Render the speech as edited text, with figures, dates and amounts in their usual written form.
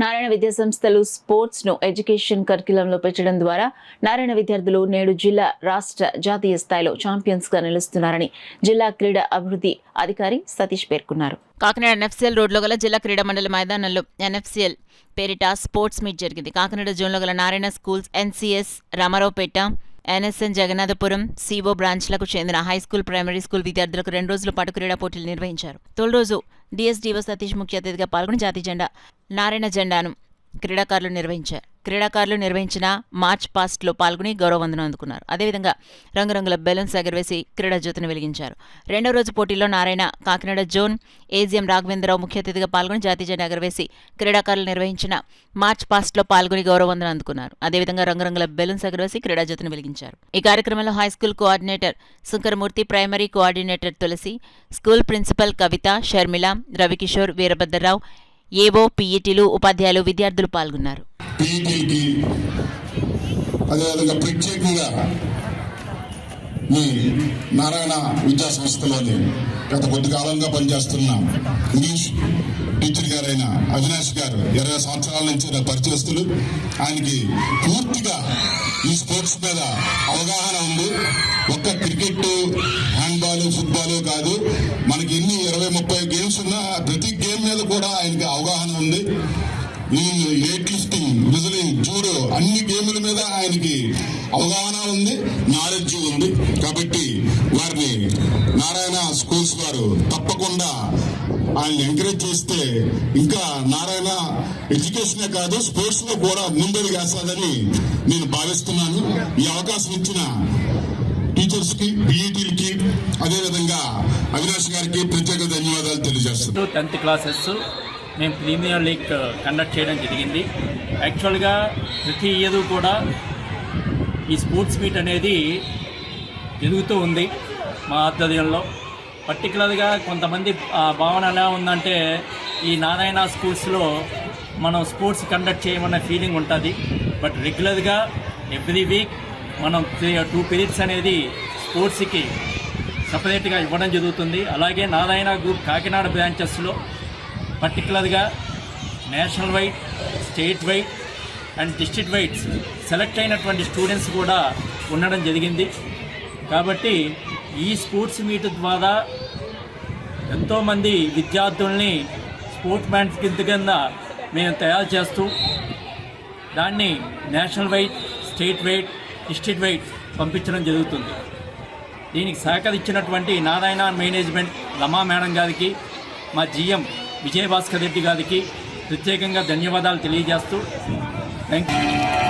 నారాయణ విద్యా సంస్థలు స్పోర్ట్స్ ను ఎడ్యుకేషన్ కరిక్యులంలో పెట్టడం ద్వారా నారాయణ విద్యార్థులు నేడు జిల్లా రాష్ట్ర జాతీయ స్థాయిలో ఛాంపియన్స్ గా నిలుస్తున్నారని జిల్లా క్రీడా అభివృద్ధి అధికారి సతీష్ పేర్కొన్నారు. కాకినాడ ఎన్ఎఫ్సిఎల్ రోడ్లో గల జిల్లా క్రీడా మండలి మైదానంలో ఎన్ఎఫ్సిఎల్ పేరిట స్పోర్ట్స్ మీట్ జరిగింది. కాకినాడ జోన్లో గల Narayana schools, NCS, Ramaraopeta, NSN Jagannathapuram CO బ్రాంచ్లకు చెందిన హైస్కూల్, ప్రైమరీ స్కూల్ విద్యార్థులకు 2 రోజుల పాటు క్రీడా పోటీలు నిర్వహించారు. తొలి రోజు డిఎస్డీఓ సతీష్ ముఖ్య అతిథిగా పాల్గొని జాతీయ జెండా, నారాయణ జెండాను క్రీడాకారులు నిర్వహించిన మార్చ్ పాస్ట్లో పాల్గొని గౌరవవందనం అందుకున్నారు. అదేవిధంగా రంగురంగుల బెలూన్స్ ఎగరవేసి క్రీడా జ్యోతిని వెలిగించారు. రెండో రోజు పోటీల్లో నారాయణ కాకినాడ జోన్ ఏజీఎం రాఘవేంద్రరావు ముఖ్య అతిథిగా పాల్గొని జాతీయ జెండా ఎగరవేసి క్రీడాకారులు నిర్వహించిన మార్చ్ పాస్ట్లో పాల్గొని గౌరవవందనం అందుకున్నారు. అదేవిధంగా రంగురంగుల బెలూన్స్ ఎగరవేసి క్రీడా జ్యోతిని వెలిగించారు. ఈ కార్యక్రమంలో high school coordinator Shankaramurthy, primary coordinator Tulasi, school principal Kavitha, Sharmila, Ravikishore, Veerabhadrarao, AO, పీఈటీలు, ఉపాధ్యాయులు, విద్యార్థులు పాల్గొన్నారు. అదేవిధంగా ప్రత్యేకంగా మీ నారాయణ విద్యా సంస్థలోని గత కొద్ది కాలంగా పనిచేస్తున్న ఇంగ్లీష్ టీచర్ గారైన అవినాష్ గారు 20 సంవత్సరాల నుంచి నా పరిచయస్తులు. ఆయనకి పూర్తిగా ఈ స్పోర్ట్స్ మీద అవగాహన ఉంది. ఒక్క క్రికెట్, హ్యాండ్బాల్, ఫుట్బాల్ కాదు, మనకి ఎన్ని 20-30 గేమ్స్ ఉన్నా ప్రతి గేమ్ మీద కూడా ఆయనకి అవగాహన ఉంది. వెయిట్ లిఫ్టింగ్, విజిలింగ్, జూడో అన్ని గేముల మీద ఆయనకి అవగాహన ఉంది, నాలెడ్జ్ ఉంది. కాబట్టి వారిని నారాయణ స్కూల్స్ వారు తప్పకుండా ఆయన ఎంకరేజ్ చేస్తే ఇంకా నారాయణ ఎడ్యుకేషనే కాదు స్పోర్ట్స్ లో కూడా ముందడుగేస్తాదని నేను భావిస్తున్నాను. ఈ అవకాశం ఇచ్చిన టీచర్స్ కి, పీఈటీలకి, అదేవిధంగా అవినాష్ గారికి ప్రత్యేక ధన్యవాదాలు తెలియజేస్తున్నాను. 10th క్లాసెస్ మేము ప్రీమియర్ లీగ్ కండక్ట్ చేయడం జరిగింది. యాక్చువల్గా ప్రతి ఇయర్ కూడా ఈ స్పోర్ట్స్ మీట్ అనేది జరుగుతూ ఉంది మా ఆధ్వర్యంలో. పర్టికులర్గా కొంతమంది భావన ఎలా ఉందంటే ఈ నారాయణ స్కూల్స్లో మనం స్పోర్ట్స్ కండక్ట్ చేయమన్న ఫీలింగ్ ఉంటుంది. బట్ రెగ్యులర్గా ఎవ్రీ వీక్ మనం 2 పీరియడ్స్ అనేది స్పోర్ట్స్కి సపరేట్గా ఇవ్వడం జరుగుతుంది. అలాగే నారాయణ గ్రూప్ కాకినాడ బ్రాంచెస్లో పర్టికులర్గా national wide, state wide and district wides select అయినటువంటి స్టూడెంట్స్ కూడా ఉండడం జరిగింది. కాబట్టి ఈ స్పోర్ట్స్ మీట్ ద్వారా ఎంతోమంది విద్యార్థుల్ని స్పోర్ట్స్ మ్యాన్స్ కింద మేము తయారు చేస్తూ దాన్ని national wide, state wide, district wide పంపించడం జరుగుతుంది. దీనికి సహకరించినటువంటి నారాయణ మేనేజ్మెంట్ రమా మేడం గారికి, మా జిఎం విజయభాస్కర్ రెడ్డి గారికి ప్రత్యేకంగా ధన్యవాదాలు తెలియజేస్తూ థ్యాంక్ యూ.